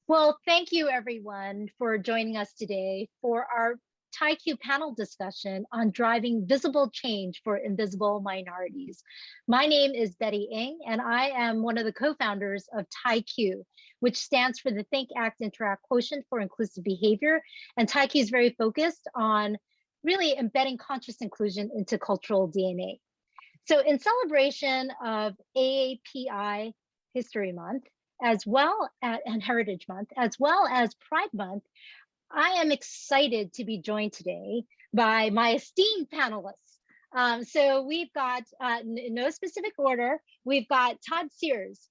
Well, thank you everyone for joining us today for our TAIQ panel discussion on driving visible change for invisible minorities. My name is Betty Ng, and I am one of the co-founders of TAIQ, which stands for the Think, Act, Interact Quotient for Inclusive Behavior. And TAIQ is very focused on really embedding conscious inclusion into cultural DNA. So in celebration of AAPI History Month, as well as and Heritage Month, as well as Pride Month, I am excited to be joined today by my esteemed panelists. So we've got, in no specific order, we've got Todd Sears,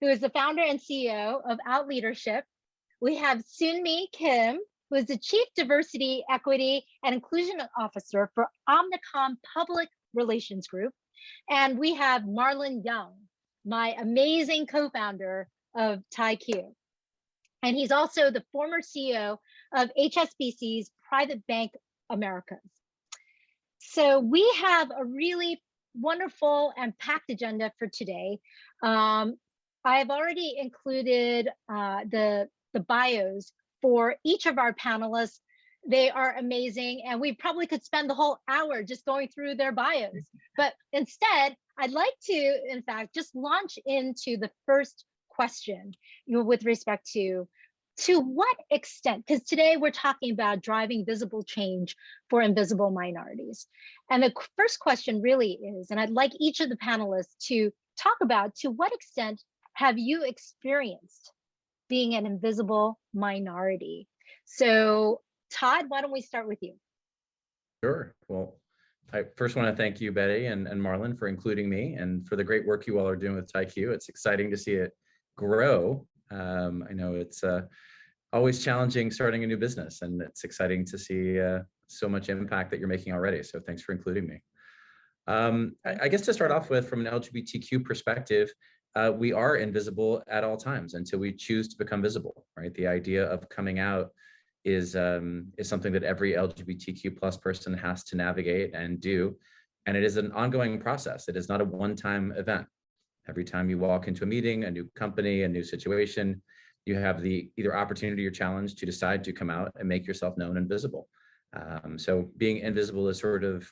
who is the founder and CEO of Out Leadership. We have Soon-Mi Kim, who is the Chief Diversity, Equity, and Inclusion Officer for Omnicom Public Relations Group. And we have Marlon Young, my amazing co-founder of TAIQ. And he's also the former CEO of HSBC's Private Bank Americas. So we have a really wonderful and packed agenda for today. I've already included the bios for each of our panelists. They are amazing, and we probably could spend the whole hour just going through their bios. But instead, I'd like to, in fact, just launch into the first question, with respect to what extent, because today we're talking about driving visible change for invisible minorities. And the first question really is, and I'd like each of the panelists to talk about, to what extent have you experienced being an invisible minority? So Todd, why don't we start with you? Sure. Well, I first want to thank you, Betty and Marlon, for including me and for the great work you all are doing with TAIQ. It's exciting to see it grow. I know it's always challenging starting a new business, and it's exciting to see so much impact that you're making already. So thanks for including me. I guess to start off with, from an LGBTQ perspective, we are invisible at all times until we choose to become visible, right? The idea of coming out is something that every LGBTQ plus person has to navigate and do. And it is an ongoing process. It is not a one-time event. Every time you walk into a meeting, a new company, a new situation, you have the either opportunity or challenge to decide to come out and make yourself known and visible. So being invisible is sort of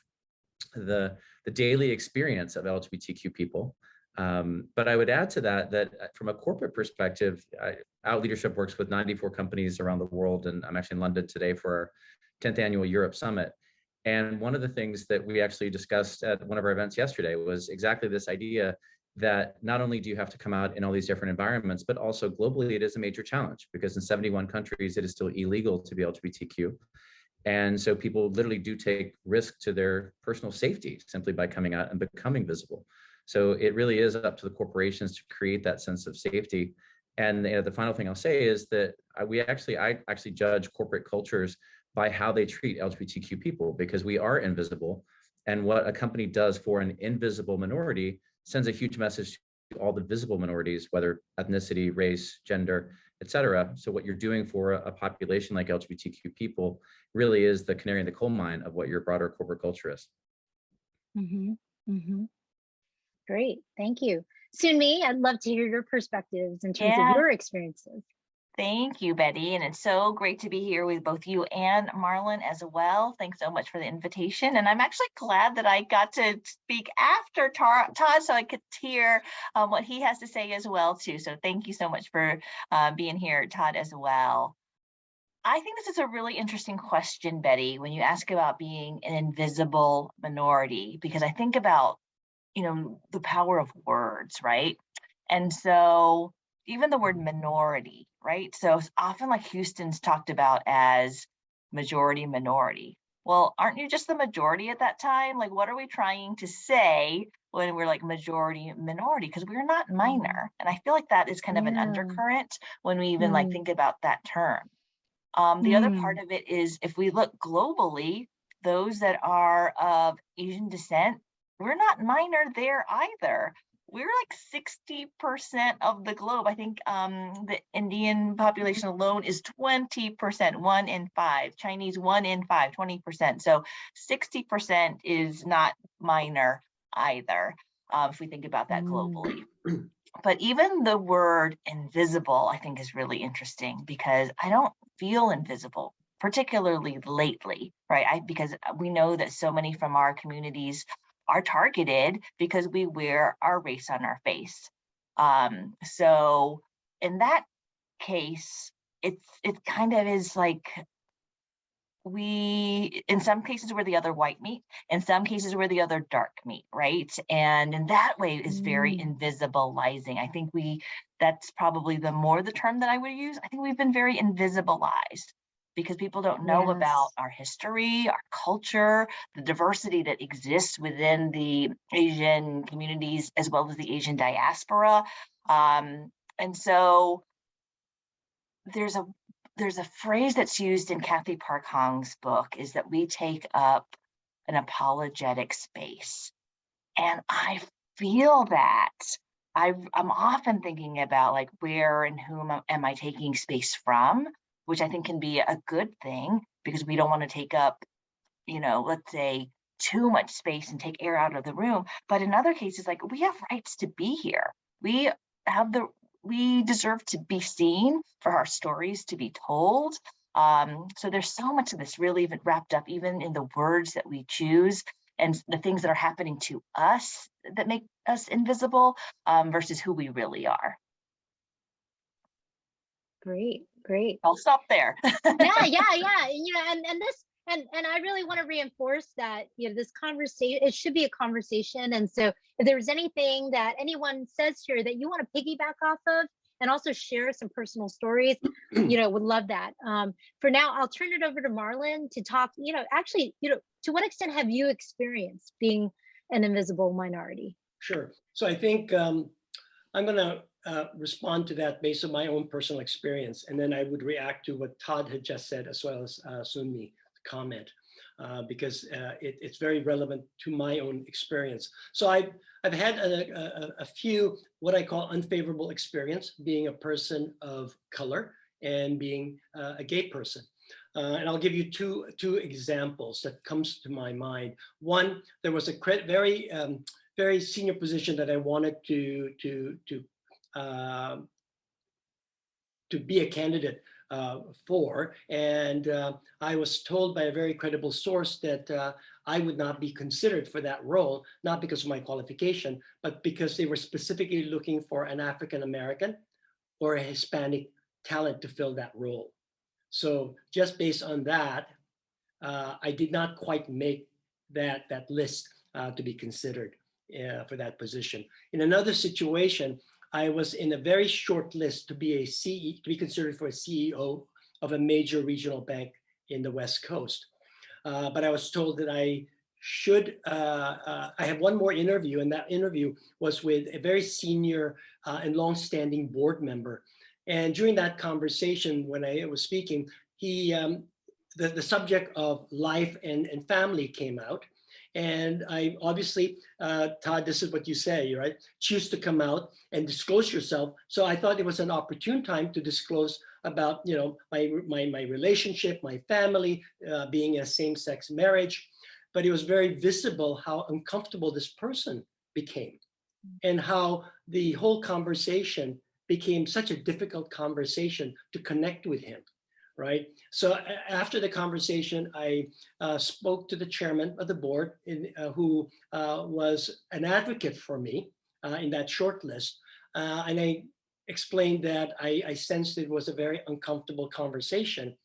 the daily experience of LGBTQ people. But I would add to that from a corporate perspective, Out Leadership works with 94 companies around the world, and I'm actually in London today for our 10th annual Europe Summit. And one of the things that we actually discussed at one of our events yesterday was exactly this idea that not only do you have to come out in all these different environments, but also globally it is a major challenge, because in 71 countries it is still illegal to be LGBTQ. And so people literally do take risk to their personal safety simply by coming out and becoming visible. So it really is up to the corporations to create that sense of safety. And the final thing I'll say is that I actually judge corporate cultures by how they treat LGBTQ people, because we are invisible. And what a company does for an invisible minority sends a huge message to all the visible minorities, whether ethnicity, race, gender, et cetera. So what you're doing for a population like LGBTQ people really is the canary in the coal mine of what your broader corporate culture is. Mm-hmm. Mm-hmm. Great, thank you. Soon-Mi, I'd love to hear your perspectives in terms of your experiences. Thank you, Betty. And it's so great to be here with both you and Marlon as well. Thanks so much for the invitation. And I'm actually glad that I got to speak after Todd so I could hear what he has to say as well, too. So thank you so much for being here, Todd, as well. I think this is a really interesting question, Betty, when you ask about being an invisible minority, because I think about the power of words, right? And so even the word minority, right? So it's often like Houston's talked about as majority minority. Well, aren't you just the majority at that time? Like, what are we trying to say when we're like majority minority? Because we're not minor. And I feel like that is kind of an undercurrent when we even like think about that term. The other part of it is, if we look globally, those that are of Asian descent, we're not minor there either. We're like 60% of the globe. I think the Indian population alone is 20%, 1 in 5. Chinese, 1 in 5, 20%. So 60% is not minor either, if we think about that globally. But even the word invisible, I think, is really interesting because I don't feel invisible, particularly lately, right? Because we know that so many from our communities are targeted because we wear our race on our face. So in that case, it kind of is like in some cases we're the other white meat, in some cases we're the other dark meat, right? And in that way is very invisibilizing. I think that's probably the term that I would use. I think we've been very invisibilized because people don't know about our history, our culture, the diversity that exists within the Asian communities as well as the Asian diaspora. And so there's a phrase that's used in Kathy Park Hong's book, is that we take up an apologetic space. And I feel that. I'm often thinking about like where and whom am I taking space from, which I think can be a good thing because we don't want to take up, let's say too much space and take air out of the room. But in other cases, like we have rights to be here. We deserve to be seen, for our stories to be told. So there's so much of this really even wrapped up even in the words that we choose and the things that are happening to us that make us invisible versus who we really are. Great. I'll stop there. Yeah. And I really want to reinforce that, this conversation, it should be a conversation. And so if there's anything that anyone says here that you want to piggyback off of and also share some personal stories, would love that. For now, I'll turn it over to Marlon to talk, actually, to what extent have you experienced being an invisible minority? Sure. So I think I'm going to respond to that based on my own personal experience. And then I would react to what Todd had just said, as well as Sunmi comment, because it's very relevant to my own experience. So I've had a few what I call unfavorable experience being a person of color and being a gay person. And I'll give you two examples that comes to my mind. One, there was a very senior position that I wanted to be a candidate for, and I was told by a very credible source that I would not be considered for that role, not because of my qualification, but because they were specifically looking for an African American or a Hispanic talent to fill that role. So just based on that, I did not quite make that list to be considered for that position. In another situation, I was in a very short list to be to be considered for a CEO of a major regional bank in the West Coast. But I was told that I should, I have one more interview, and that interview was with a very senior and long-standing board member. And during that conversation, when I was speaking, the subject of life and family came out. And I obviously, Todd, this is what you say, right? Choose to come out and disclose yourself. So I thought it was an opportune time to disclose about, my relationship, my family, being in a same-sex marriage. But it was very visible how uncomfortable this person became and how the whole conversation became such a difficult conversation to connect with him. Right. So after the conversation, I spoke to the chairman of the board, who was an advocate for me in that short list. And I explained that I sensed it was a very uncomfortable conversation.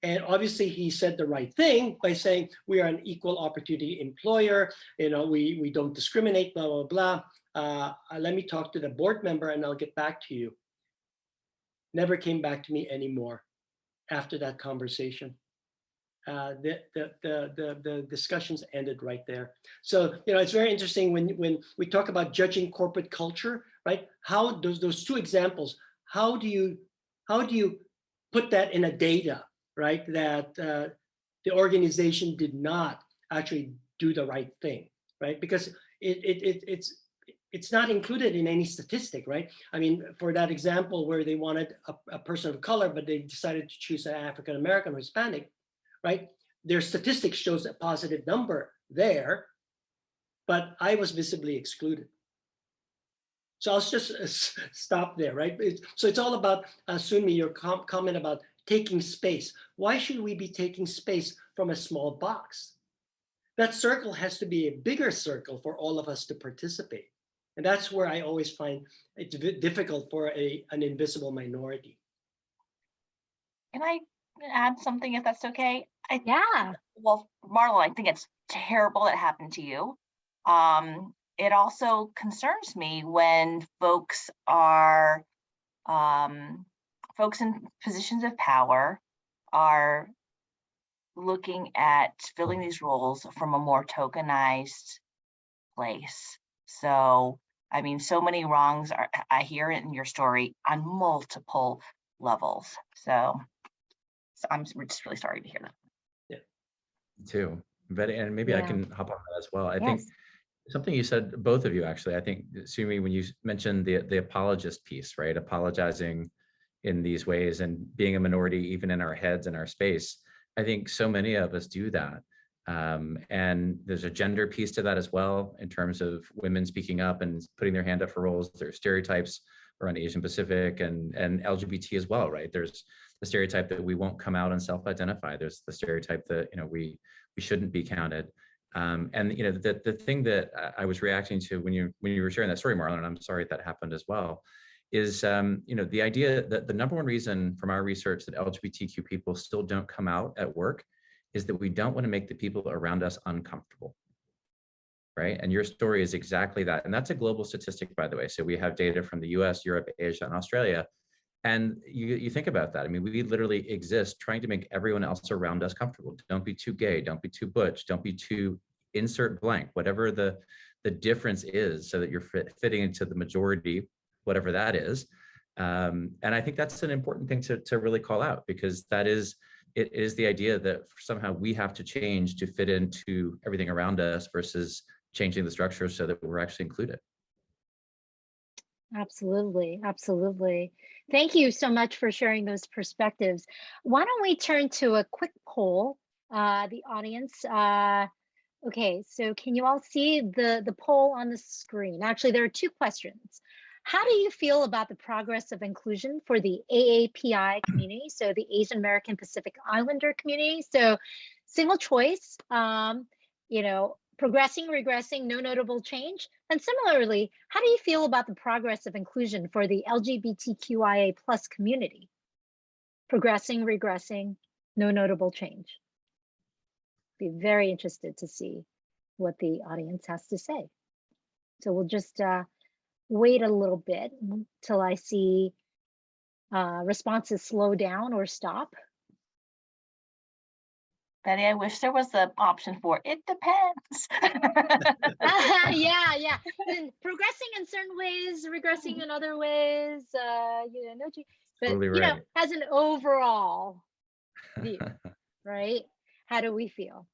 And obviously he said the right thing by saying, we are an equal opportunity employer. We don't discriminate, blah, blah, blah. Let me talk to the board member and I'll get back to you. Never came back to me anymore. After that conversation, the discussions ended right there. So it's very interesting when we talk about judging corporate culture, right? How those two examples? How do you put that in a data, right? That the organization did not actually do the right thing, right? Because it's not included in any statistic, right? I mean, for that example where they wanted a person of color, but they decided to choose an African American or Hispanic, right? Their statistics shows a positive number there, but I was visibly excluded. So I'll just stop there, right? So it's all about, Sunmi, your comment about taking space. Why should we be taking space from a small box? That circle has to be a bigger circle for all of us to participate. And that's where I always find it difficult for an invisible minority. Can I add something if that's okay? Yeah. Well, Marla, I think it's terrible that happened to you. It also concerns me when folks are, folks in positions of power are looking at filling these roles from a more tokenized place. So, I mean, so many wrongs are, I hear it in your story on multiple levels. So I'm just really sorry to hear that. Yeah. Me too. Betty, and maybe I can hop on that as well. I think something you said, both of you actually, I think, Sumi, when you mentioned the apologist piece, right? Apologizing in these ways and being a minority, even in our heads and our space. I think so many of us do that. And there's a gender piece to that as well, in terms of women speaking up and putting their hand up for roles. There's stereotypes around Asian Pacific and LGBT as well, right? There's the stereotype that we won't come out and self-identify. There's the stereotype that, you know, we shouldn't be counted. And you know, the thing that I was reacting to when you were sharing that story, Marlon, and I'm sorry that happened as well, is you know, the idea that the number one reason from our research that LGBTQ people still don't come out at work is that we don't want to make the people around us uncomfortable, right? And your story is exactly that. And that's a global statistic, by the way. So we have data from the US, Europe, Asia, and Australia. And you think about that. I mean, we literally exist trying to make everyone else around us comfortable. Don't be too gay, don't be too butch, don't be too insert blank, whatever the difference is, so that you're fitting into the majority, whatever that is. And I think that's an important thing to really call out, because it is the idea that somehow we have to change to fit into everything around us versus changing the structure so that we're actually included. Absolutely, absolutely. Thank you so much for sharing those perspectives. Why don't we turn to a quick poll, the audience. Okay, so can you all see the poll on the screen? Actually, there are two questions. How do you feel about the progress of inclusion for the AAPI community, so the Asian American Pacific Islander community? So single choice, you know, progressing, regressing, no notable change. And similarly, how do you feel about the progress of inclusion for the LGBTQIA+ community? Progressing, regressing, no notable change. Be very interested to see what the audience has to say. So we'll just wait a little bit till I see responses slow down or stop. Betty, I wish there was the option for it depends. Yeah. And progressing in certain ways, regressing in other ways. You know, but Totally you know, right. as an overall view, right? How do we feel?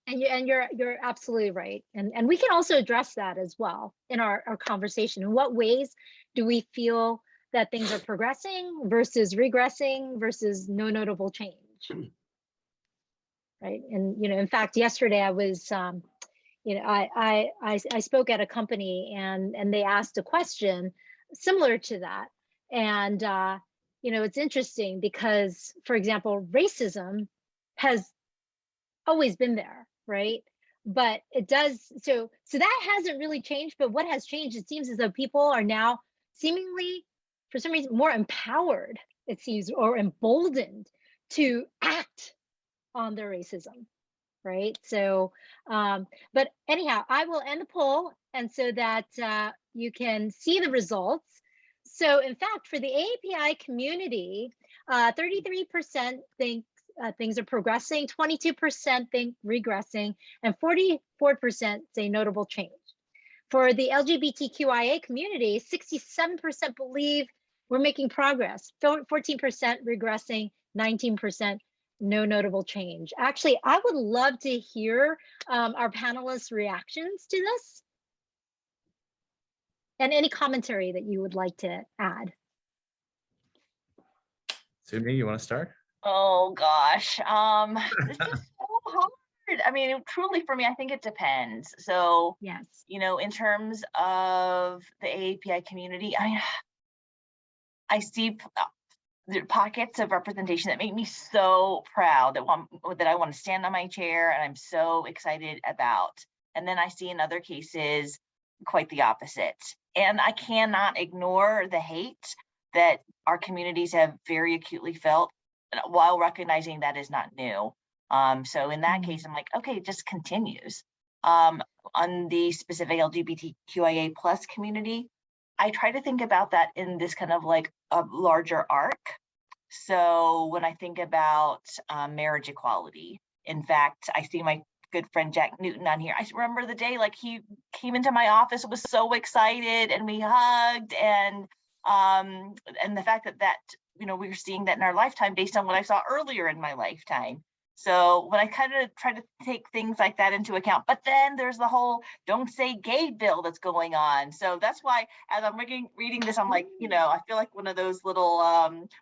And you're absolutely right. And we can also address that as well in our conversation. In what ways do we feel that things are progressing versus regressing versus no notable change? Right. And you know, in fact, yesterday I was you know, I spoke at a company and they asked a question similar to that. And you know, it's interesting because, for example, racism has always been there, right? But it does, so that hasn't really changed. But what has changed, it seems as though people are now seemingly, for some reason, more empowered, it seems, or emboldened to act on their racism, right? So, but anyhow, I will end the poll, and so that you can see the results. So in fact, for the AAPI community, 33% think things are progressing, 22% think regressing, and 44% say notable change. For the LGBTQIA community, 67% believe we're making progress, 14% regressing, 19% no notable change. Actually, I would love to hear our panelists' reactions to this and any commentary that you would like to add. Sumi, you want to start? Oh gosh, this is so hard. I mean, truly for me, I think it depends. So, Yes. in terms of the AAPI community, I see there are pockets of representation that make me so proud that I want to stand on my chair and I'm so excited about. And then I see in other cases quite the opposite. And I cannot ignore the hate that our communities have very acutely felt while recognizing that is not new. So in that case, I'm like, okay, it just continues. On the specific LGBTQIA plus community, I try to think about that in this kind of like a larger arc. So when I think about marriage equality, in fact, I see my good friend Jack Newton on here. I remember the day like he came into my office, was so excited, and we hugged, and the fact that we were seeing that in our lifetime based on what I saw earlier in my lifetime. So when I kind of try to take things like that into account, but then there's the whole "don't say gay" bill that's going on. So that's why, as I'm reading this, I'm like, I feel like one of those little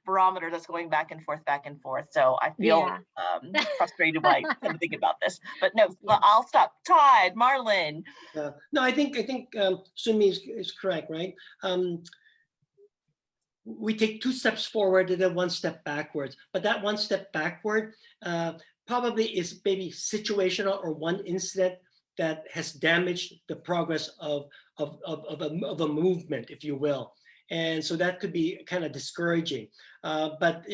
barometers that's going back and forth, back and forth. So I feel frustrated when I kind of think about this. But no, I'll stop. Todd, Marlon. No, I think Sumi is correct, right? We take 2 steps forward and then 1 step backwards. But that 1 step backward probably is maybe situational or one incident that has damaged the progress of a movement, if you will. And so that could be kind of discouraging. But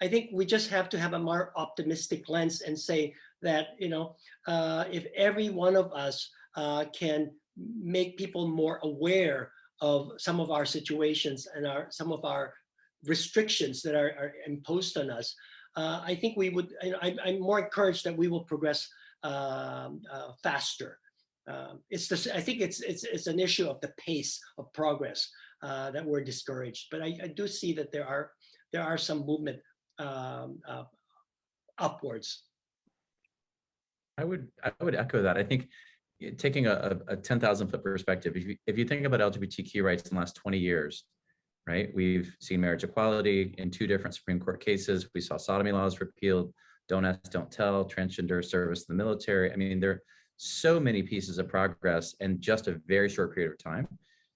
I think we just have to have a more optimistic lens and say that if every one of us can make people more aware of some of our situations and some of our restrictions that are imposed on us, I think we would. I'm more encouraged that we will progress faster. I think it's an issue of the pace of progress that we're discouraged. But I do see that there are some movement upwards. I would echo that. I think taking a 10,000 foot perspective, if you think about LGBTQ rights in the last 20 years, right? We've seen marriage equality in 2 different Supreme Court cases. We saw sodomy laws repealed, don't ask, don't tell, transgender service in the military. I mean, there are so many pieces of progress in just a very short period of time.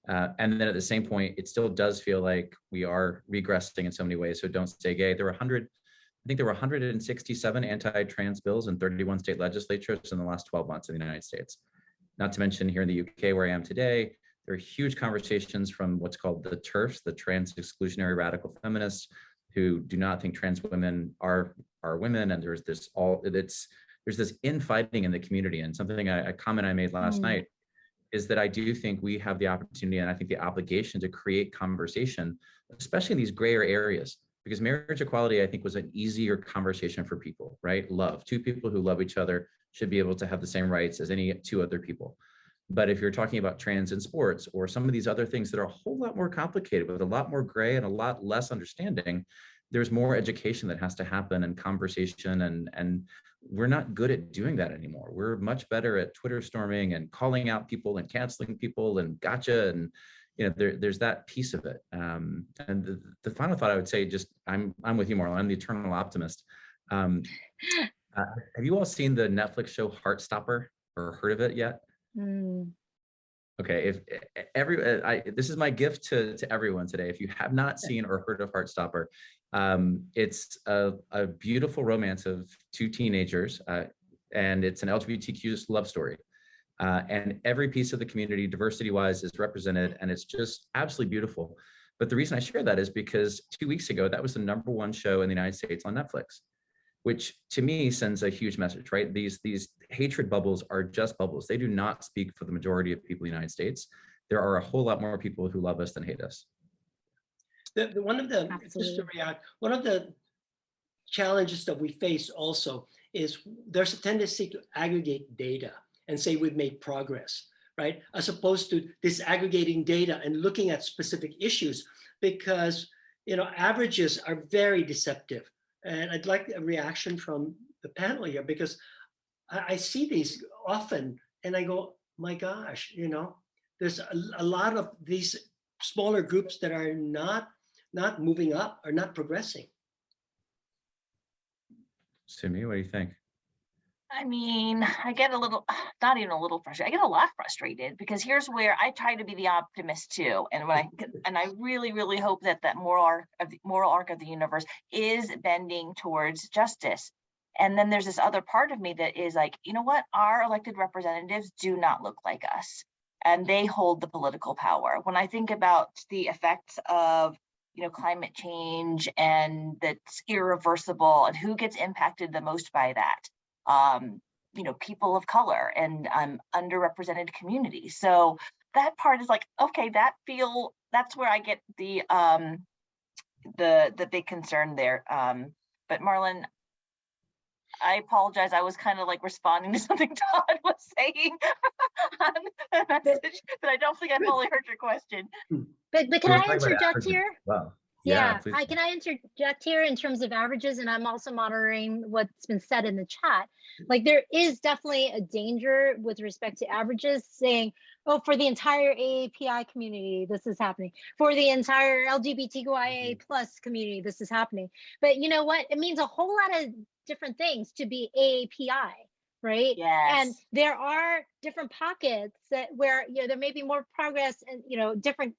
And then at the same point, it still does feel like we are regressing in so many ways. So don't stay gay. I think there were 167 anti-trans bills in 31 state legislatures in the last 12 months in the United States. Not to mention here in the UK, where I am today, there are huge conversations from what's called the TERFs, the trans exclusionary radical feminists, who do not think trans women are women. And there's this infighting in the community. And something a comment I made last night is that I do think we have the opportunity and I think the obligation to create conversation, especially in these grayer areas. Because marriage equality, I think, was an easier conversation for people, right? Love. 2 people who love each other should be able to have the same rights as any 2 other people. But if you're talking about trans in sports or some of these other things that are a whole lot more complicated with a lot more gray and a lot less understanding, there's more education that has to happen and conversation. And we're not good at doing that anymore. We're much better at Twitter storming and calling out people and canceling people and gotcha. And there's that piece of it. And the final thought I would say, just I'm with you, Marlon. I'm the eternal optimist. Have you all seen the Netflix show Heartstopper or heard of it yet? Okay, this is my gift to everyone today. If you have not seen or heard of Heartstopper, it's a beautiful romance of 2 teenagers, and it's an LGBTQ love story. And every piece of the community, diversity-wise, is represented, and it's just absolutely beautiful. But the reason I share that is because 2 weeks ago, that was the #1 show in the United States on Netflix, which to me sends a huge message, right? These hatred bubbles are just bubbles. They do not speak for the majority of people in the United States. There are a whole lot more people who love us than hate us. One of the challenges that we face also is there's a tendency to aggregate data and say we've made progress, right? As opposed to disaggregating data and looking at specific issues, because averages are very deceptive. And I'd like a reaction from the panel here, because I see these often and I go, my gosh, there's a lot of these smaller groups that are not moving up or not progressing. Simi, what do you think? I mean, I get a little, not even a little frustrated. I get a lot frustrated because here's where I try to be the optimist too. And I really, really hope that that moral arc of the universe is bending towards justice. And then there's this other part of me that is like, you know what? Our elected representatives do not look like us, and they hold the political power. When I think about the effects of climate change, and that's irreversible, and who gets impacted the most by that, people of color and underrepresented communities. So that part is like, okay, that's where I get the big concern there. But Marlon, I apologize. I was kind of like responding to something Todd was saying on the message, but I don't think I fully heard your question. But can I interject here? Wow. Yeah, please. can I interject here in terms of averages? And I'm also monitoring what's been said in the chat. Like, there is definitely a danger with respect to averages saying, oh, for the entire AAPI community, this is happening. For the entire LGBTQIA plus community, this is happening. But you know what? It means a whole lot of different things to be AAPI, right? Yes. And there are different pockets where there may be more progress, and different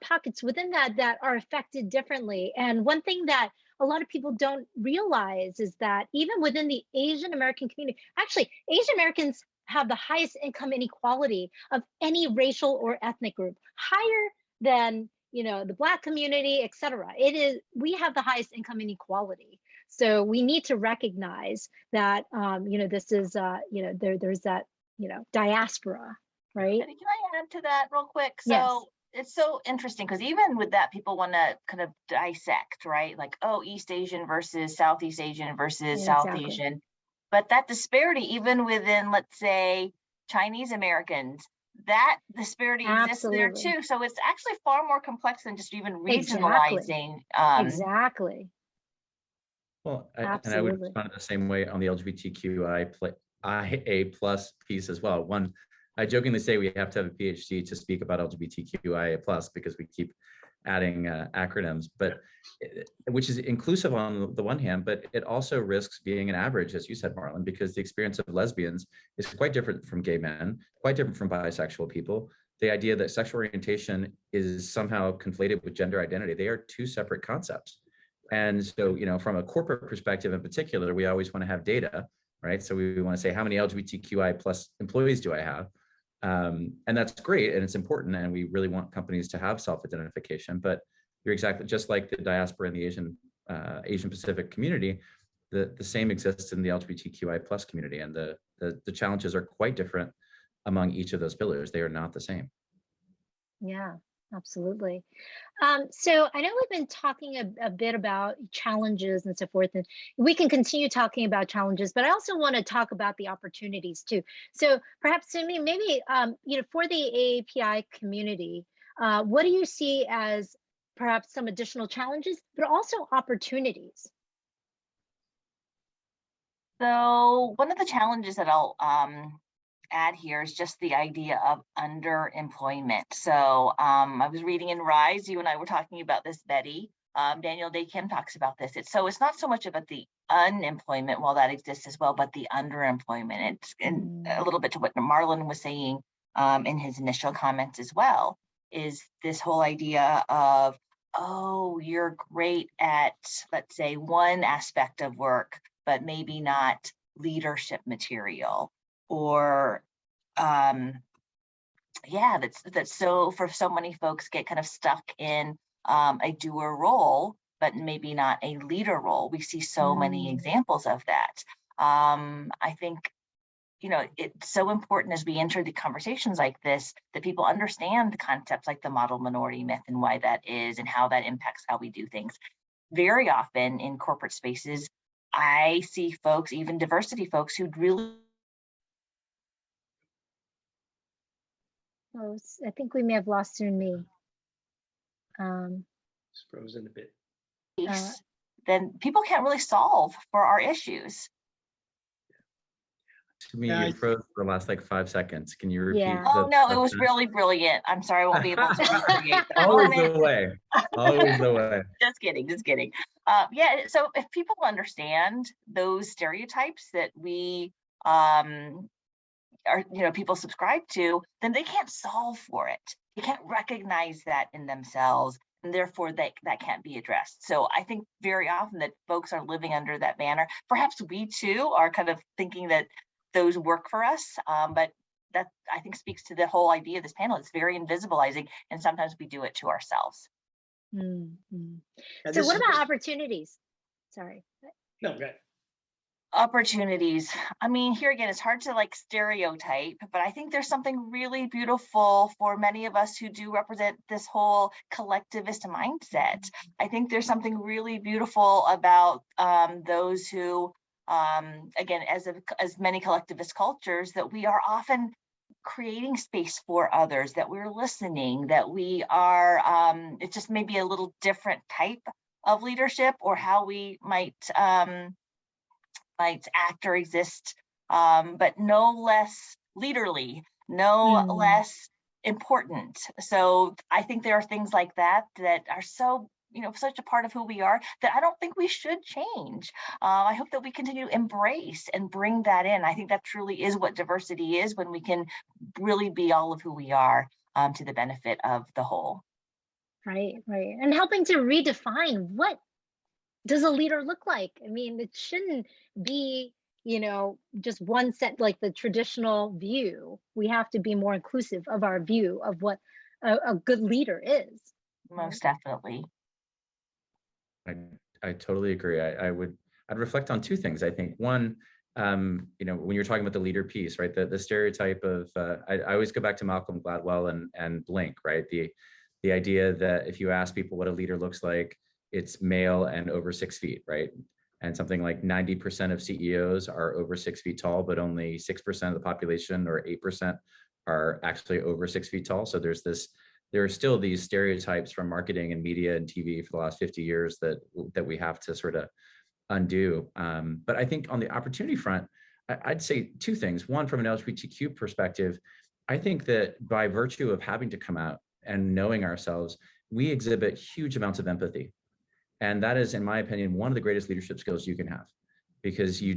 pockets within that are affected differently. And one thing that a lot of people don't realize is that even within the Asian American community, actually, Asian Americans have the highest income inequality of any racial or ethnic group, higher than the Black community, etc. We have the highest income inequality. So we need to recognize that this is there's that diaspora, right? Can I add to that real quick? So yes. It's so interesting because even with that, people want to kind of dissect, right? Like, oh, East Asian versus Southeast Asian versus South Asian. But that disparity, even within, let's say, Chinese Americans, that disparity exists there too. So it's actually far more complex than just even regionalizing. Exactly. Well, and I would respond the same way on the LGBTQIA plus piece as well. One, I jokingly say we have to have a PhD to speak about LGBTQIA plus because we keep adding acronyms, but which is inclusive on the one hand, but it also risks being an average, as you said, Marlon, because the experience of lesbians is quite different from gay men, quite different from bisexual people. The idea that sexual orientation is somehow conflated with gender identity, they are two separate concepts. And so, from a corporate perspective in particular, we always want to have data, right? So we want to say, how many LGBTQI plus employees do I have? And that's great, and it's important, and we really want companies to have self-identification. But you're exactly just like the diaspora in the Asian Pacific community. The same exists in the LGBTQI plus community, and the challenges are quite different among each of those pillars. They are not the same. Yeah, absolutely. So I know we've been talking a bit about challenges and so forth, and we can continue talking about challenges, but I also want to talk about the opportunities too. So perhaps, Simi, maybe, for the AAPI community, what do you see as perhaps some additional challenges, but also opportunities? So one of the challenges that I'll add here is just the idea of underemployment. So I was reading in Rise, you and I were talking about this, Betty. Daniel Day Kim talks about this. It's not so much about the unemployment, while that exists as well, but the underemployment. It's a little bit to what Marlon was saying in his initial comments as well, is this whole idea of, oh, you're great at, let's say, one aspect of work, but maybe not leadership material. Or that's so, for so many folks get kind of stuck in a doer role, but maybe not a leader role. We see so many examples of that. I think it's so important as we enter the conversations like this that people understand the concepts like the model minority myth and why that is and how that impacts how we do things. Very often in corporate spaces, I see folks, even diversity folks, who really Oh, I think we may have lost Sun-Mi. It's frozen a bit. Then people can't really solve for our issues. to me, Yeah, you froze for the last like 5 seconds. Can you repeat? Yeah. Oh, no, it was question? really brilliant. I'm sorry, I won't be able to recreate the Always moment. the way. Always the way. Just kidding, just kidding. Yeah, so if people understand those stereotypes that we are, people subscribe to, then they can't solve for it. They can't recognize that in themselves, and therefore that can't be addressed. So I think very often that folks are living under that banner. Perhaps we too are kind of thinking that those work for us, but that I think speaks to the whole idea of this panel. It's very invisibilizing, and sometimes we do it to ourselves. Mhm. and So this what is about just- opportunities? Sorry. No, go ahead. Opportunities. I mean, here again, it's hard to like stereotype, but I think there's something really beautiful for many of us who do represent this whole collectivist mindset. I think there's something really beautiful about those who, again, as many collectivist cultures, that we are often creating space for others, that we're listening, that we are, it's just maybe a little different type of leadership, or how we might act or exist, but no less leaderly, no less important. So I think there are things like that that are so, such a part of who we are, that I don't think we should change. I hope that we continue to embrace and bring that in. I think that truly is what diversity is, when we can really be all of who we are, to the benefit of the whole. Right. And helping to redefine what does a leader look like? I mean, it shouldn't be, just one set, like the traditional view. We have to be more inclusive of our view of what a good leader is. Most definitely. I totally agree. I'd reflect on two things. I think one, when you're talking about the leader piece, right? The stereotype of, I always go back to Malcolm Gladwell and Blink, right? The idea that if you ask people what a leader looks like, it's male and over 6 feet, right? And something like 90% of CEOs are over 6 feet tall, but only 6% of the population, or 8%, are actually over 6 feet tall. So there are still these stereotypes from marketing and media and TV for the last 50 years that we have to sort of undo. But I think on the opportunity front, I'd say two things. One, from an LGBTQ perspective, I think that by virtue of having to come out and knowing ourselves, we exhibit huge amounts of empathy. And that is, in my opinion, one of the greatest leadership skills you can have, because you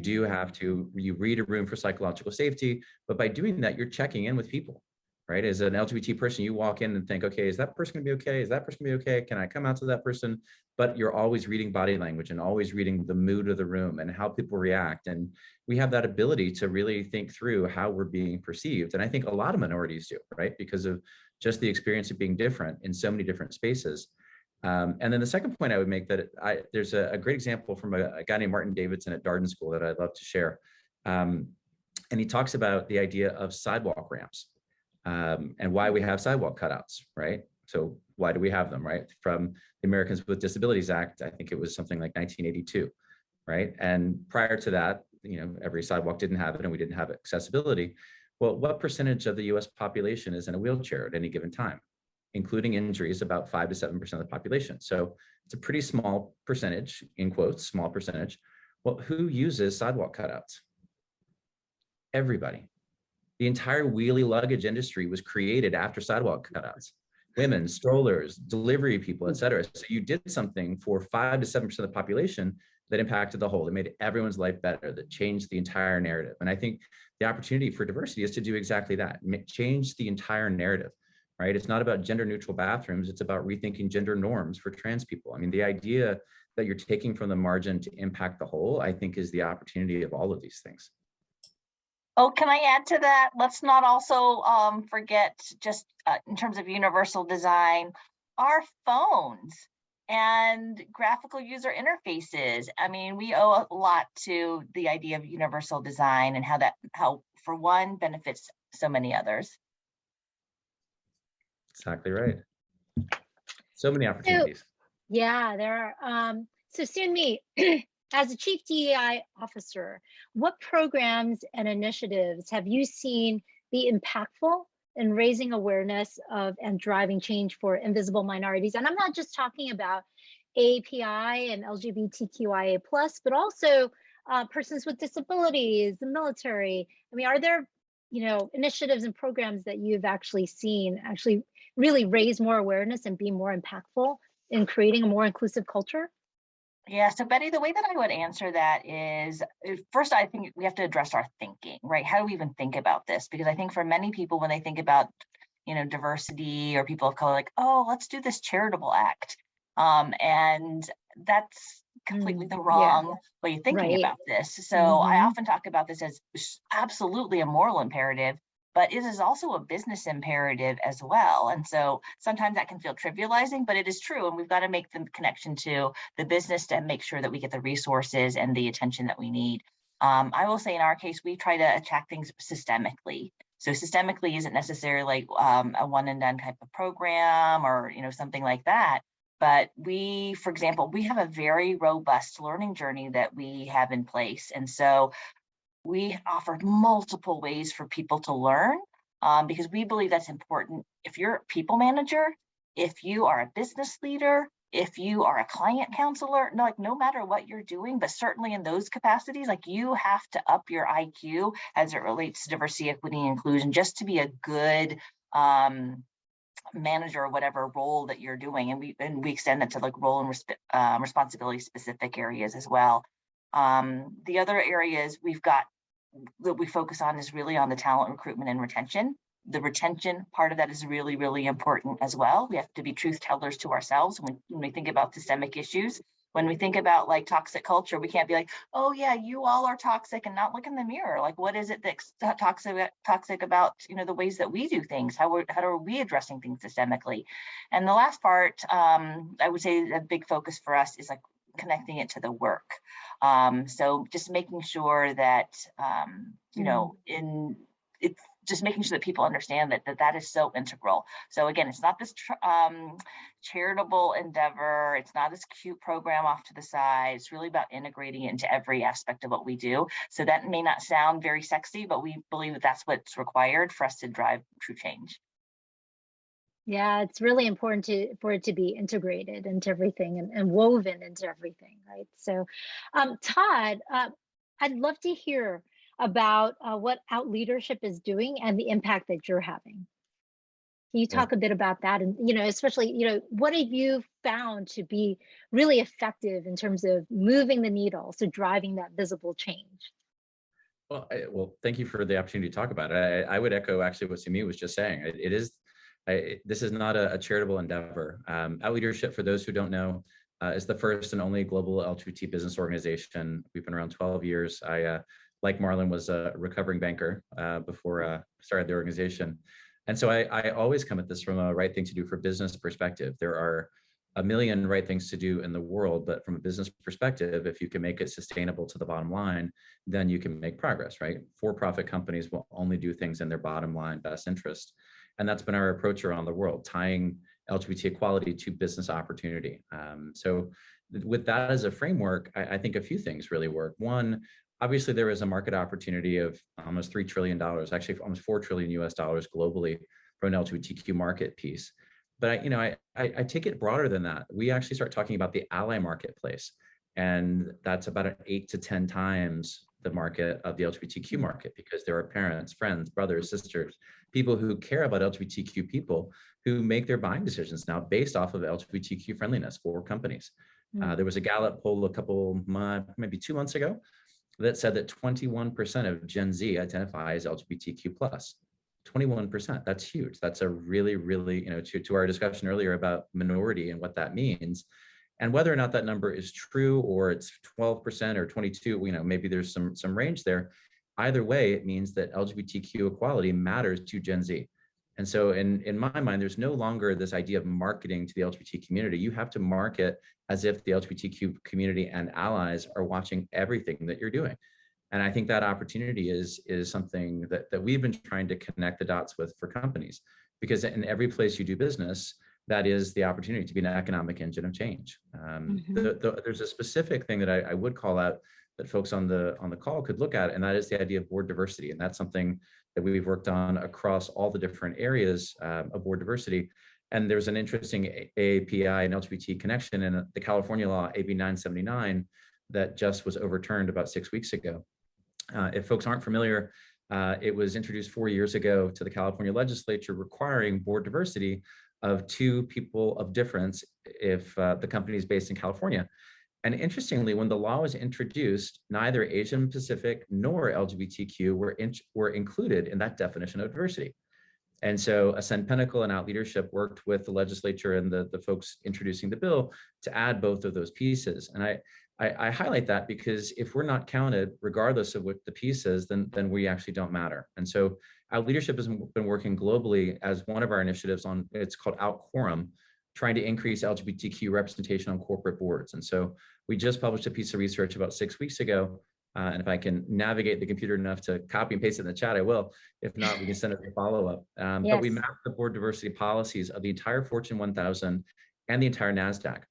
read a room for psychological safety, but by doing that, you're checking in with people, right? As an LGBT person, you walk in and think, okay, is that person gonna be okay? Is that person gonna be okay? Can I come out to that person? But you're always reading body language and always reading the mood of the room and how people react. And we have that ability to really think through how we're being perceived. And I think a lot of minorities do, right? Because of just the experience of being different in so many different spaces. And then the second point I would make, that there's a great example from a guy named Martin Davidson at Darden School that I'd love to share. And he talks about the idea of sidewalk ramps, and why we have sidewalk cutouts, right? So why do we have them, right? From the Americans with Disabilities Act, I think it was something like 1982, right? And prior to that, every sidewalk didn't have it, and we didn't have accessibility. Well, what percentage of the US population is in a wheelchair at any given time? Including injuries, about 5 to 7% of the population. So it's a pretty small percentage, in quotes, small percentage. Well, who uses sidewalk cutouts? Everybody. The entire wheelie luggage industry was created after sidewalk cutouts. Women, strollers, delivery people, et cetera. So you did something for 5 to 7% of the population that impacted the whole. It made everyone's life better, that changed the entire narrative. And I think the opportunity for diversity is to do exactly that, change the entire narrative. Right? It's not about gender neutral bathrooms. It's about rethinking gender norms for trans people. I mean, the idea that you're taking from the margin to impact the whole, I think, is the opportunity of all of these things. Oh, can I add to that? Let's not also forget, just in terms of universal design, our phones and graphical user interfaces. I mean, we owe a lot to the idea of universal design, and how for one benefits so many others. Exactly right. So many opportunities. Yeah, there are. So Soon-Mi, as a Chief DEI officer, what programs and initiatives have you seen be impactful in raising awareness of and driving change for invisible minorities? And I'm not just talking about AAPI and LGBTQIA+, but also persons with disabilities, the military. I mean, are there, initiatives and programs that you've actually seen actually really raise more awareness and be more impactful in creating a more inclusive culture? Yeah, so Betty, the way that I would answer that is, first, I think we have to address our thinking, right? How do we even think about this? Because I think for many people, when they think about, diversity or people of color, like, oh, let's do this charitable act. And that's completely the wrong way of thinking about this. So I often talk about this as absolutely a moral imperative, but it is also a business imperative as well. And so sometimes that can feel trivializing, but it is true. And we've got to make the connection to the business to make sure that we get the resources and the attention that we need. I will say in our case, we try to attack things systemically. So systemically isn't necessarily like a one and done type of program or, something like that. But we, for example, we have a very robust learning journey that we have in place. And so we offer multiple ways for people to learn because we believe that's important. If you're a people manager, if you are a business leader, if you are a client counselor, no matter what you're doing, but certainly in those capacities, you have to up your IQ as it relates to diversity, equity, and inclusion, just to be a good manager or whatever role that you're doing. And we extend that to role and responsibility specific areas as well. The other areas that we focus on is really on the talent recruitment and retention. The retention part of that is really, really important as well. We have to be truth tellers to ourselves when we think about systemic issues. When we think about toxic culture, we can't be like, oh yeah, you all are toxic, and not look in the mirror. What is it that's toxic about the ways that we do things? How are we addressing things systemically? And the last part, I would say a big focus for us is connecting it to the work. So just making sure that it's just making sure that people understand that is so integral. So again, it's not this charitable endeavor. It's not this cute program off to the side. It's really about integrating it into every aspect of what we do. So that may not sound very sexy, but we believe that that's what's required for us to drive true change. Yeah, it's really important for it to be integrated into everything and woven into everything, right? So, Todd, I'd love to hear about what Out Leadership is doing and the impact that you're having. Can you talk a bit about that? And, especially, what have you found to be really effective in terms of moving the needle, so driving that visible change? Well, thank you for the opportunity to talk about it. I would echo actually what Simi was just saying. This is not a charitable endeavor. Out Leadership, for those who don't know, is the first and only global LGBT business organization. We've been around 12 years. I, like Marlon, was a recovering banker before I started the organization. And so I always come at this from a right thing to do for business perspective. There are a million right things to do in the world, but from a business perspective, if you can make it sustainable to the bottom line, then you can make progress, right? For-profit companies will only do things in their bottom line best interest. And that's been our approach around the world, tying LGBT equality to business opportunity. So with that as a framework, I think a few things really work. One, obviously there is a market opportunity of almost $3 trillion, actually almost $4 trillion US globally for an LGBTQ market piece. But I take it broader than that. We actually start talking about the ally marketplace, and that's about 8 to 10 times the market of the LGBTQ market, because there are parents, friends, brothers, sisters, people who care about LGBTQ people who make their buying decisions now based off of LGBTQ friendliness for companies. There was a Gallup poll a couple months, maybe 2 months ago, that said that 21% of Gen Z identify as LGBTQ+. 21%, that's huge. That's a really, really, to our discussion earlier about minority and what that means. And whether or not that number is true, or it's 12% or 22, maybe there's some range there. Either way, it means that LGBTQ equality matters to Gen Z. And so in my mind, there's no longer this idea of marketing to the LGBT community. You have to market as if the LGBTQ community and allies are watching everything that you're doing. And I think that opportunity is something that we've been trying to connect the dots with for companies, because in every place you do business, that is the opportunity to be an economic engine of change. There's a specific thing that I would call out that folks on the call could look at, and that is the idea of board diversity. And that's something that we've worked on across all the different areas of board diversity. And there's an interesting AAPI and LGBT connection in the California law, AB 979, that just was overturned about 6 weeks ago. If folks aren't familiar, it was introduced 4 years ago to the California legislature, requiring board diversity of 2 people of difference if the company is based in California. And interestingly, when the law was introduced, neither Asian Pacific nor LGBTQ were included in that definition of diversity. And so Ascend Pinnacle and Out Leadership worked with the legislature and the folks introducing the bill to add both of those pieces. And I highlight that because if we're not counted, regardless of what the piece is, then we actually don't matter. And so Out Leadership has been working globally as one of our initiatives on, it's called Out Quorum, trying to increase LGBTQ representation on corporate boards. And so we just published a piece of research about 6 weeks ago. And if I can navigate the computer enough to copy and paste it in the chat, I will. If not, we can send it a follow-up. But we mapped the board diversity policies of the entire Fortune 1000 and the entire NASDAQ,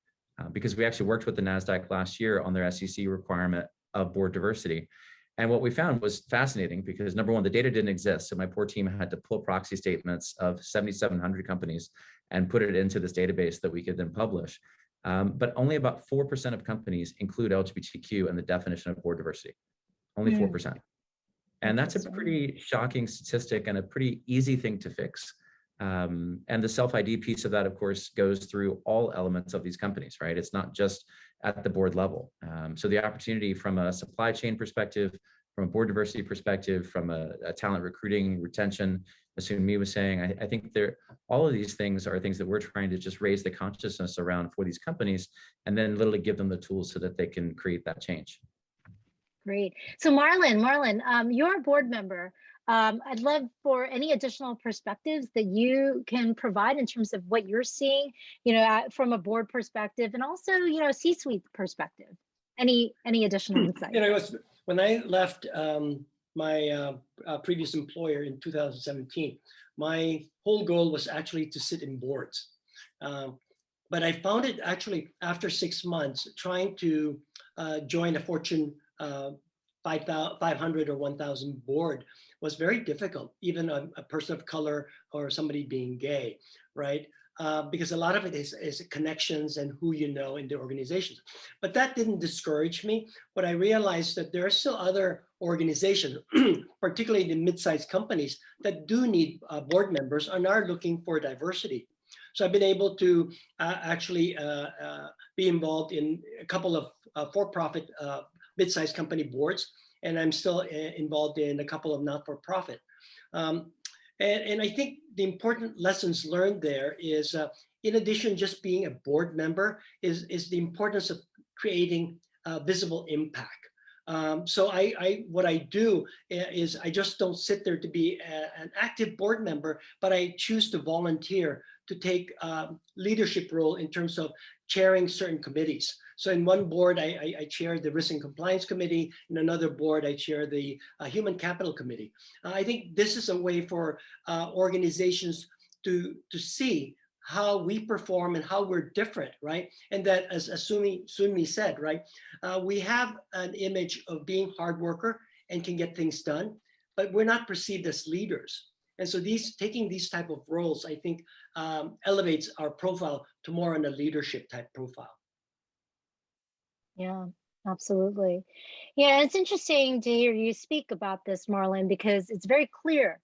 because we actually worked with the NASDAQ last year on their SEC requirement of board diversity. And what we found was fascinating because, number one, the data didn't exist. So my poor team had to pull proxy statements of 7,700 companies and put it into this database that we could then publish. But only about 4% of companies include LGBTQ in the definition of board diversity, only 4%. And that's a pretty shocking statistic and a pretty easy thing to fix. And the self-ID piece of that, of course, goes through all elements of these companies, right? It's not just at the board level. So the opportunity from a supply chain perspective, from a board diversity perspective, from a talent recruiting, retention, as Sunmi was saying, I think all of these things are things that we're trying to just raise the consciousness around for these companies, and then literally give them the tools so that they can create that change. Great. So Marlon, you're a board member. I'd love for any additional perspectives that you can provide in terms of what you're seeing, from a board perspective, and also, C-suite perspective. Any additional insight? When I left my previous employer in 2017, my whole goal was actually to sit in boards. But I found it actually after 6 months trying to join a Fortune 500 or 1,000 board was very difficult, even a person of color or somebody being gay, right? Because a lot of it is connections and who you know in the organizations. But that didn't discourage me. But I realized that there are still other organizations, particularly the mid-sized companies, that do need board members and are looking for diversity. So I've been able to actually be involved in a couple of for-profit mid-sized company boards, and I'm still involved in a couple of not-for-profit. And I think the important lessons learned there is, in addition just being a board member, is the importance of creating visible impact. So what I do is I just don't sit there to be an active board member, but I choose to volunteer to take leadership role in terms of chairing certain committees. So in one board, I chair the Risk and Compliance Committee. In another board, I chair the Human Capital Committee. I think this is a way for organizations to see how we perform and how we're different, right? And that, as Sunmi said, right, we have an image of being hard worker and can get things done, but we're not perceived as leaders. And so taking these type of roles, I think, elevates our profile to more on a leadership type profile. Yeah, absolutely. Yeah, it's interesting to hear you speak about this, Marlon, because it's very clear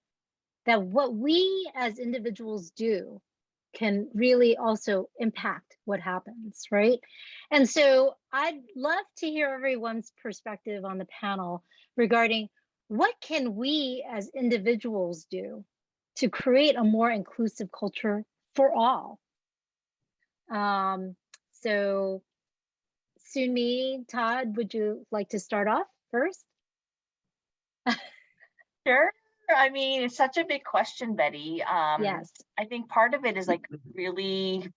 that what we as individuals do can really also impact what happens, right? And so I'd love to hear everyone's perspective on the panel regarding what can we as individuals do to create a more inclusive culture for all. So Sunmi, Todd, would you like to start off first? Sure. I mean, it's such a big question, Betty. Yes. I think part of it is like really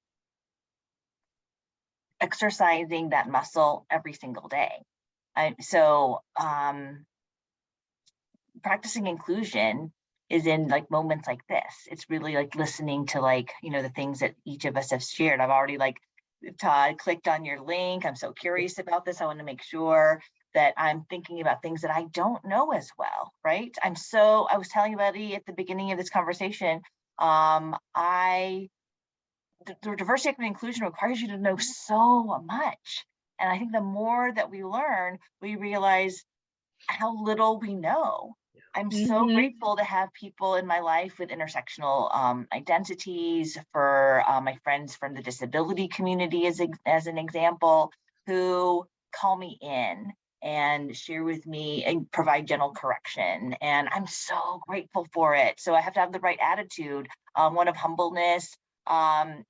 exercising that muscle every single day. So practicing inclusion is in like moments like this. It's really like listening to the things that each of us have shared. I've already Todd clicked on your link. I'm so curious about this. I want to make sure that I'm thinking about things that I don't know as well, right? I was telling Betty at the beginning of this conversation, the diversity, equity, and inclusion requires you to know so much. And I think the more that we learn, we realize how little we know. I'm so grateful to have people in my life with intersectional identities, for my friends from the disability community as an example, who call me in and share with me and provide gentle correction. And I'm so grateful for it. So I have to have the right attitude, one of humbleness and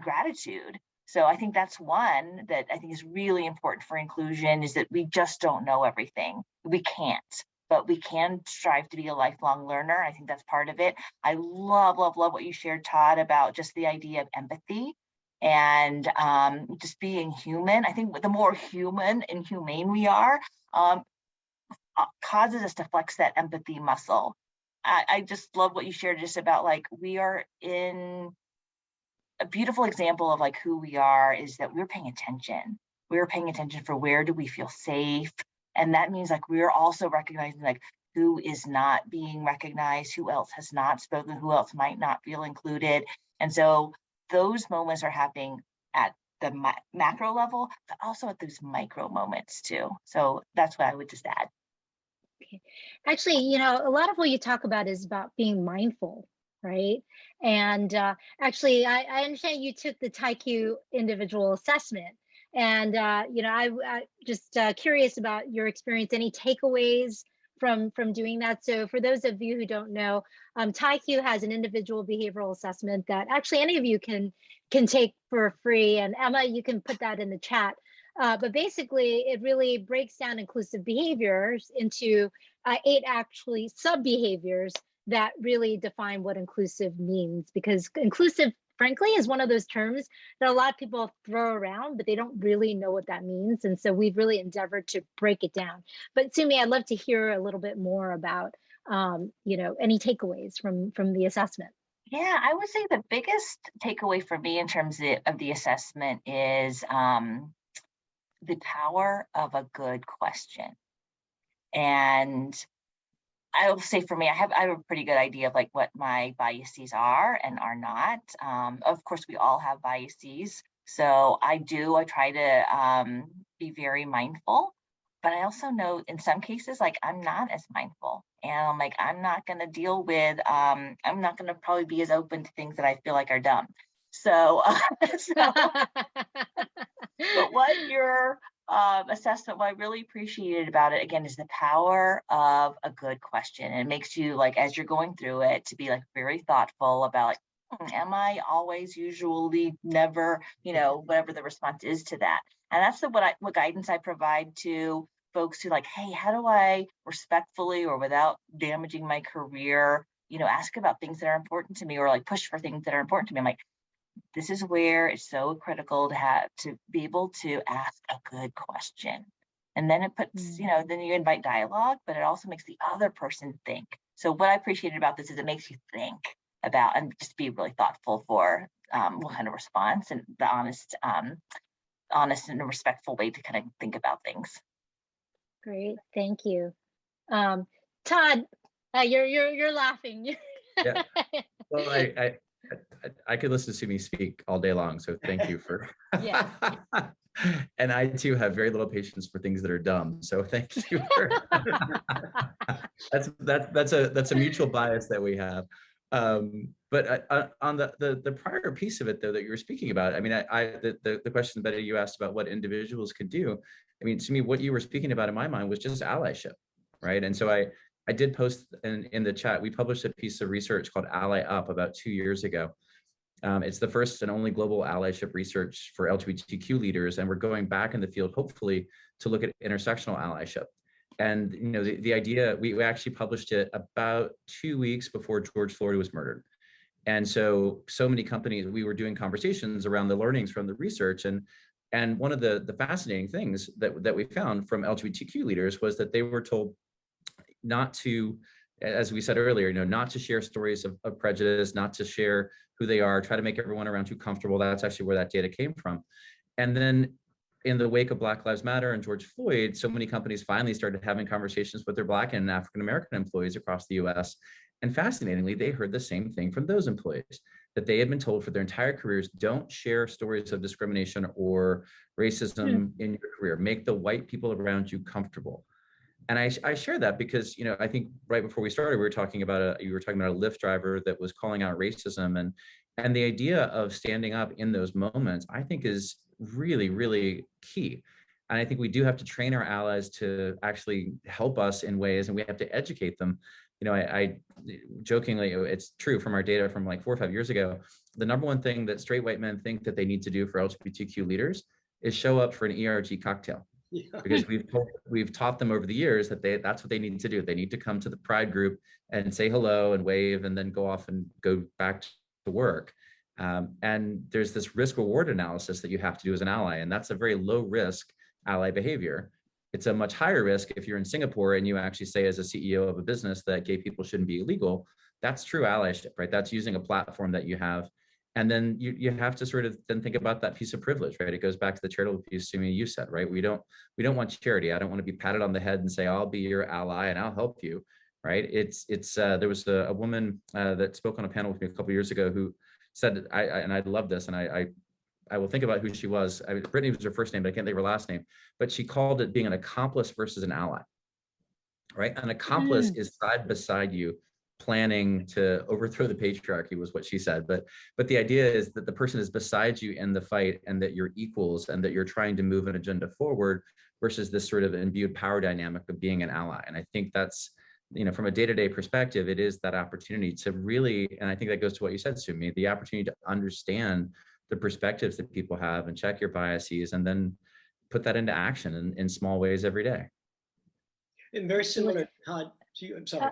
gratitude. So I think that's one that I think is really important for inclusion, is that we just don't know everything. We can't, but we can strive to be a lifelong learner. I think that's part of it. I love, love, love what you shared, Todd, about just the idea of empathy and just being human. I think the more human and humane we are, causes us to flex that empathy muscle. I just love what you shared just about, like, we are in a beautiful example of like who we are, is that we're paying attention. We're paying attention for where do we feel safe. And that means like we're also recognizing like who is not being recognized, who else has not spoken, who else might not feel included. And so those moments are happening at the macro level, but also at those micro moments too. So that's what I would just add. Okay. Actually, you know, a lot of what you talk about is about being mindful, right? And actually, I understand you took the TAIQ individual assessment, and you know, I just curious about your experience. Any takeaways from doing that? So, for those of you who don't know, TAIQ has an individual behavioral assessment that actually any of you can take for free. And Emma, you can put that in the chat. But basically, it really breaks down inclusive behaviors into 8 actually sub behaviors that really define what inclusive means, because inclusive, frankly, is one of those terms that a lot of people throw around, but they don't really know what that means. And so we've really endeavored to break it down. But Sumi, I'd love to hear a little bit more about, you know, any takeaways from the assessment. Yeah, I would say the biggest takeaway for me in terms of the assessment is the power of a good question. And I will say for me, I have a pretty good idea of like what my biases are and are not. Of course, we all have biases. So I try to be very mindful, but I also know in some cases, like I'm not as mindful, and I'm like, I'm not going to deal with, I'm not going to probably be as open to things that I feel like are dumb. So, but what your assessment, what I really appreciated about it, again, is the power of a good question. And it makes you, like, as you're going through it, to be like very thoughtful about, like, am I always, usually, never, you know, whatever the response is to that. And that's what guidance I provide to folks who like, hey, how do I respectfully or without damaging my career, you know, ask about things that are important to me, or like push for things that are important to me. I'm like, this is where it's so critical to be able to ask a good question. And then it puts, you know, then you invite dialogue, but it also makes the other person think. So what I appreciated about this is it makes you think about and just be really thoughtful for what kind of response, and the honest and respectful way to kind of think about things. Great, thank you. Todd, you're laughing. Yeah. Well, I could listen to me speak all day long, so thank you for. Yeah. And I too have very little patience for things that are dumb, so thank you. That's a mutual bias that we have. But on the prior piece of it, though, that you were speaking about, I mean, the question, Betty, you asked about what individuals could do. I mean, to me, what you were speaking about in my mind was just allyship, right? And so I did post in the chat, we published a piece of research called Ally Up about 2 years ago. It's the first and only global allyship research for LGBTQ leaders. And we're going back in the field, hopefully, to look at intersectional allyship. And, you know, the idea, we actually published it about 2 weeks before George Floyd was murdered. And so many companies, we were doing conversations around the learnings from the research. And one of the fascinating things that we found from LGBTQ leaders was that they were told not to, as we said earlier, you know, not to share stories of prejudice, not to share who they are, try to make everyone around you comfortable. That's actually where that data came from. And then in the wake of Black Lives Matter and George Floyd, so many companies finally started having conversations with their Black and African-American employees across the US. And fascinatingly, they heard the same thing from those employees, that they had been told for their entire careers, don't share stories of discrimination or racism in your career. Make the white people around you comfortable. And I share that because, you know, I think right before we started, you were talking about a Lyft driver that was calling out racism, and the idea of standing up in those moments, I think, is really, really key. And I think we do have to train our allies to actually help us in ways, and we have to educate them. You know, I jokingly, it's true from our data from like 4 or 5 years ago, the number one thing that straight white men think that they need to do for LGBTQ leaders is show up for an ERG cocktail. Yeah. Because we've taught them over the years that that's what they need to do. They need to come to the pride group and say hello and wave and then go off and go back to work. And there's this risk reward analysis that you have to do as an ally. And that's a very low risk ally behavior. It's a much higher risk if you're in Singapore and you actually say as a CEO of a business that gay people shouldn't be illegal. That's true allyship, right? That's using a platform that you have. And then you have to sort of then think about that piece of privilege, right? It goes back to the charitable piece, Sumi, you said, right? We don't want charity. I don't want to be patted on the head and say, I'll be your ally and I'll help you, right? There was a woman that spoke on a panel with me a couple of years ago who said, and I love this, and I will think about who she was. Brittany was her first name, but I can't think of her last name. But she called it being an accomplice versus an ally, right? An accomplice is side beside you, planning to overthrow the patriarchy, was what she said. But the idea is that the person is beside you in the fight, and that you're equals, and that you're trying to move an agenda forward, versus this sort of imbued power dynamic of being an ally. And I think that's, you know, from a day-to-day perspective, it is that opportunity to really, and I think that goes to what you said, Sumi, the opportunity to understand the perspectives that people have and check your biases, and then put that into action in small ways every day. And very similar, Todd, to you. I'm sorry.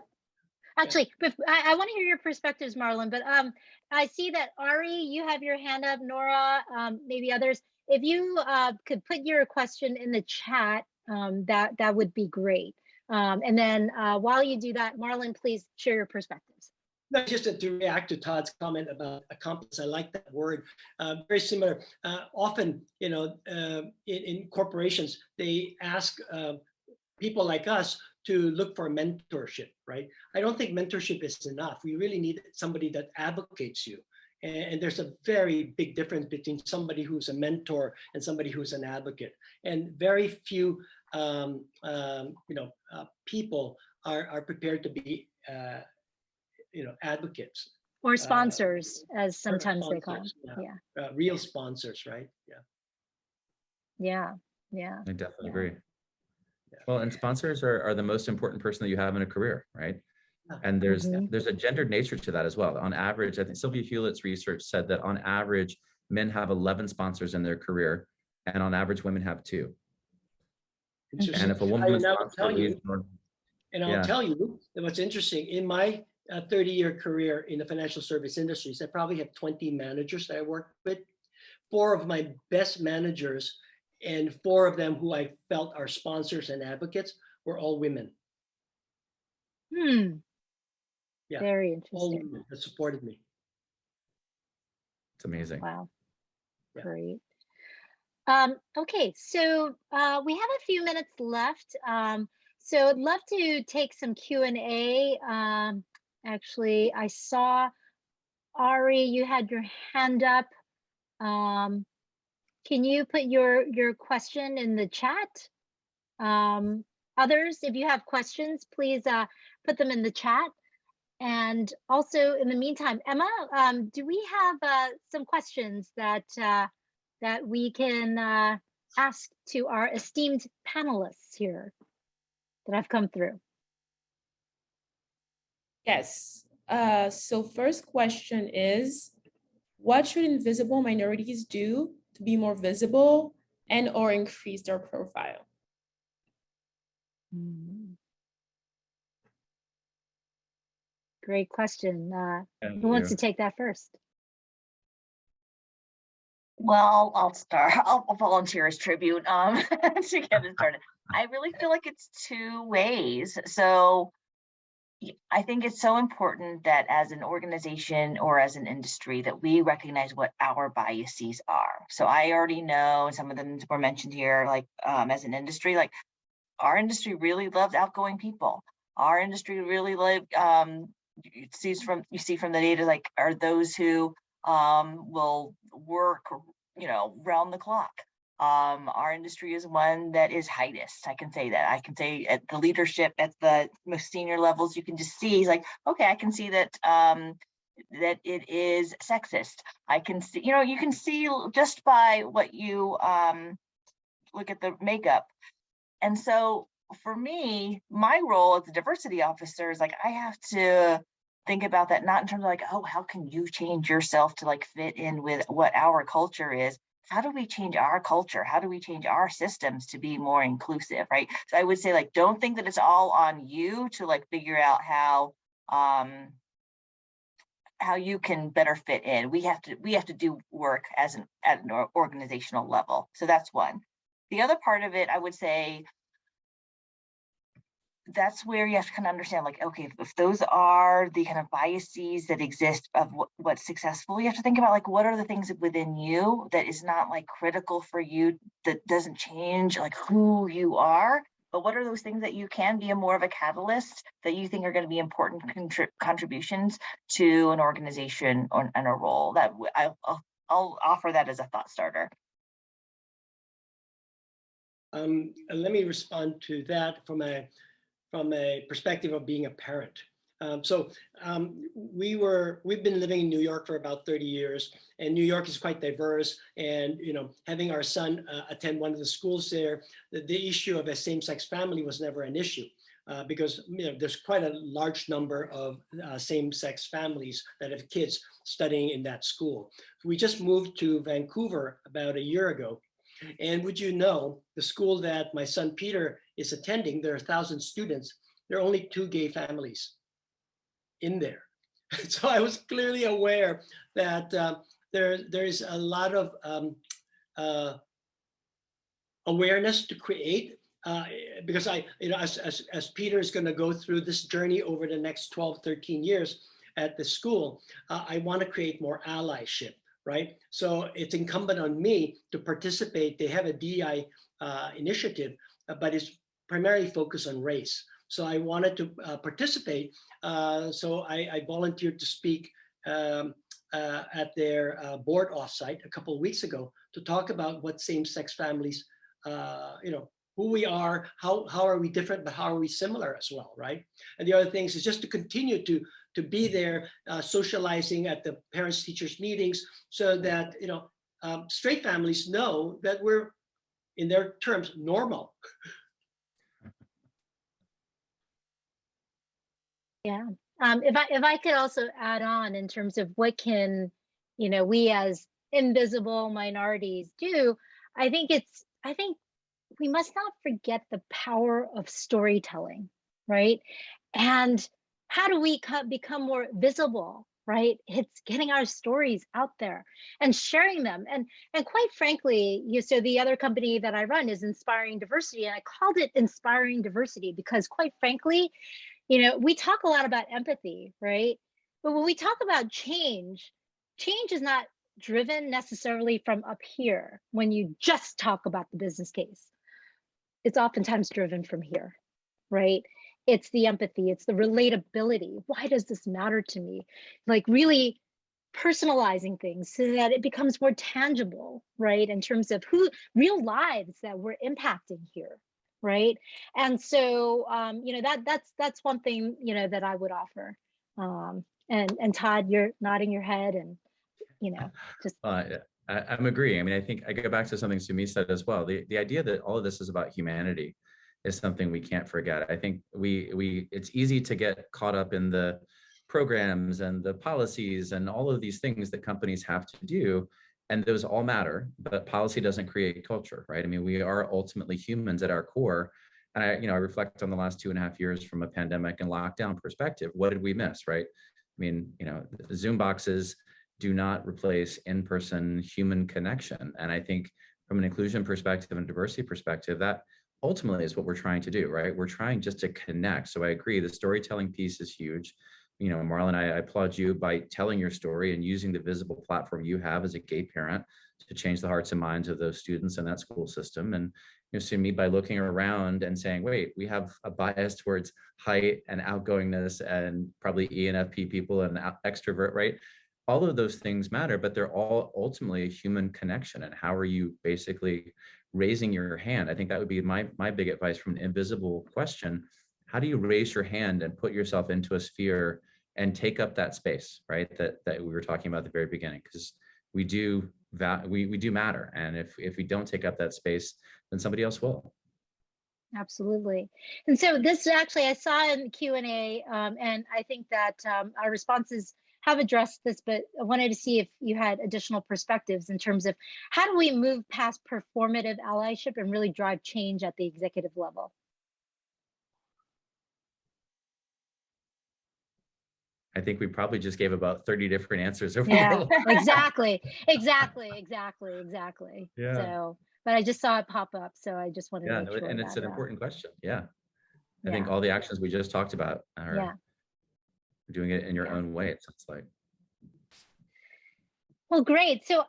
Actually, I want to hear your perspectives, Marlon, but I see that Ari, you have your hand up, Nora, maybe others. If you could put your question in the chat, that would be great. And then while you do that, Marlon, please share your perspectives. No, just to react to Todd's comment about accomplice, I like that word. Very similar. Often, you know, in corporations, they ask people like us to look for mentorship, right? I don't think mentorship is enough. We really need somebody that advocates you. And there's a very big difference between somebody who's a mentor and somebody who's an advocate. And very few, people are prepared to be, advocates. Or sponsors, as sometimes they call them. Yeah. Real sponsors, right? Yeah. I definitely agree. Well, and sponsors are the most important person that you have in a career, right? And there's a gendered nature to that as well. On average, I think Sylvia Hewlett's research said that on average, men have 11 sponsors in their career, and on average, women have 2. And if a woman I'll tell you that what's interesting, in my 30-year career in the financial service industries, I probably have 20 managers that I work with. 4 of my best managers and 4 of them who I felt are sponsors and advocates were all women. Yeah. Very interesting. All women that supported me. It's amazing. Wow. Yeah. Great. Okay, so we have a few minutes left. So I'd love to take some Q&A. Actually, I saw Ari, you had your hand up. Can you put your question in the chat? Others, if you have questions, please put them in the chat. And also, in the meantime, Emma, do we have some questions that we can ask to our esteemed panelists here that have come through? Yes. So first question is, what should invisible minorities do to be more visible and or increase their profile? Great question. Who wants to take that first? Well, I'll start. I'll volunteer as tribute to get it started. I really feel like it's 2 ways. So I think it's so important that as an organization or as an industry that we recognize what our biases are. So I already know, some of them were mentioned here, like as an industry, like our industry really loves outgoing people. Our industry really you see from the data, like are those who will work, round the clock. Our industry is one that is heightist. I can say that. I can say at the leadership, at the most senior levels, you can just see, like, okay, I can see that that it is sexist. I can see, you can see just by what you look at the makeup. And so for me, my role as a diversity officer is like, I have to think about that, not in terms of like, oh, how can you change yourself to like fit in with what our culture is? How do we change our culture? How do we change our systems to be more inclusive, right? So I would say, like, don't think that it's all on you to like figure out how you can better fit in. We have to do work at an organizational level. So that's one. The other part of it, I would say, that's where you have to kind of understand, like, okay, if those are the kind of biases that exist of what's successful, you have to think about, like, what are the things within you that is not like critical for you, that doesn't change like who you are, but what are those things that you can be more of a catalyst that you think are going to be important contributions to an organization and a role. That I'll offer that as a thought starter. Let me respond to that from a perspective of being a parent. We've been living in New York for about 30 years, and New York is quite diverse. And having our son attend one of the schools there, the issue of a same-sex family was never an issue because there's quite a large number of same-sex families that have kids studying in that school. We just moved to Vancouver about a year ago. And would you know, the school that my son Peter is attending, there are 1,000 students, there are only 2 gay families in there. So I was clearly aware that there's a lot of awareness to create because as Peter is going to go through this journey over the next 12, 13 years at the school, I want to create more allyship. Right, so it's incumbent on me to participate. They have a DEI initiative, but it's primarily focused on race. So I wanted to participate. So I volunteered to speak at their board offsite a couple of weeks ago to talk about what same-sex families, who we are, how are we different, but how are we similar as well, right? And the other things is just to continue to be there, socializing at the parents teachers meetings, so that straight families know that we're, in their terms, normal. Yeah. If I could also add on in terms of what can we as invisible minorities do, I think we must not forget the power of storytelling, right? And how do we become more visible, right? It's getting our stories out there and sharing them. And quite frankly, so the other company that I run is Inspiring Diversity, and I called it Inspiring Diversity because, quite frankly, we talk a lot about empathy, right? But when we talk about change is not driven necessarily from up here when you just talk about the business case. It's oftentimes driven from here, right? It's the empathy, it's the relatability. Why does this matter to me? Like really personalizing things so that it becomes more tangible, right? In terms of real lives that we're impacting here, right? And so, that's one thing, that I would offer. And Todd, you're nodding your head and, just. I'm agreeing. I mean, I think I go back to something Sumi said as well. The idea that all of this is about humanity is something we can't forget. I think it's easy to get caught up in the programs and the policies and all of these things that companies have to do, and those all matter, but policy doesn't create culture, right? I mean, we are ultimately humans at our core. And I reflect on the last 2.5 years from a pandemic and lockdown perspective. What did we miss, right? I mean, Zoom boxes do not replace in-person human connection. And I think from an inclusion perspective and diversity perspective, that ultimately is what we're trying to do, right? We're trying just to connect. So I agree, the storytelling piece is huge. Marlon, I applaud you by telling your story and using the visible platform you have as a gay parent to change the hearts and minds of those students in that school system. And Sumi, by looking around and saying, wait, we have a bias towards height and outgoingness and probably ENFP people and extrovert, right? all of those things matter, but they're all ultimately a human connection. And how are you basically raising your hand? I think that would be my big advice from an invisible question. How do you raise your hand and put yourself into a sphere and take up that space, right? That we were talking about at the very beginning, because we do matter. And if we don't take up that space, then somebody else will. Absolutely. And so this actually, I saw in the Q&A, and I think that our responses have addressed this, but I wanted to see if you had additional perspectives in terms of how do we move past performative allyship and really drive change at the executive level? I think we probably just gave about 30 different answers over Yeah, there. exactly. Yeah. So, but I just saw it pop up, so I just wanted to make sure. And it's an important question. Yeah. I Yeah. think all the actions we just talked about are doing it in your own way, it sounds like. Well, great. So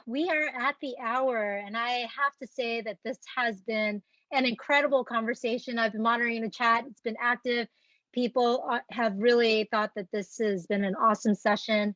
we are at the hour, and I have to say that this has been an incredible conversation. I've been monitoring the chat. It's been active. People have really thought that this has been an awesome session,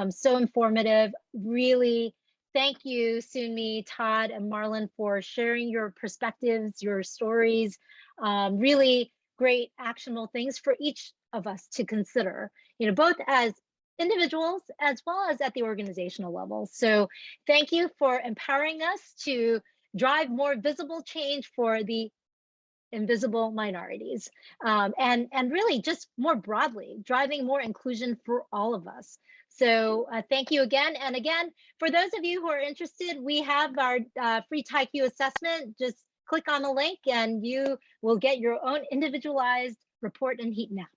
so informative. Really, thank you, Sunmi, Todd, and Marlon for sharing your perspectives, your stories, really great actionable things for each of us to consider, both as individuals as well as at the organizational level. So thank you for empowering us to drive more visible change for the invisible minorities, and really just more broadly, driving more inclusion for all of us. So thank you again. And again, for those of you who are interested, we have our free TAIQ assessment. Just click on the link and you will get your own individualized report and heat map.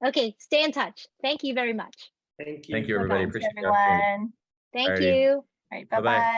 Okay, stay in touch. Thank you very much. Thank you. Thank you, everybody. Thanks, Appreciate it. everyone. Thank Alrighty. you. All right, bye-bye. Bye-bye.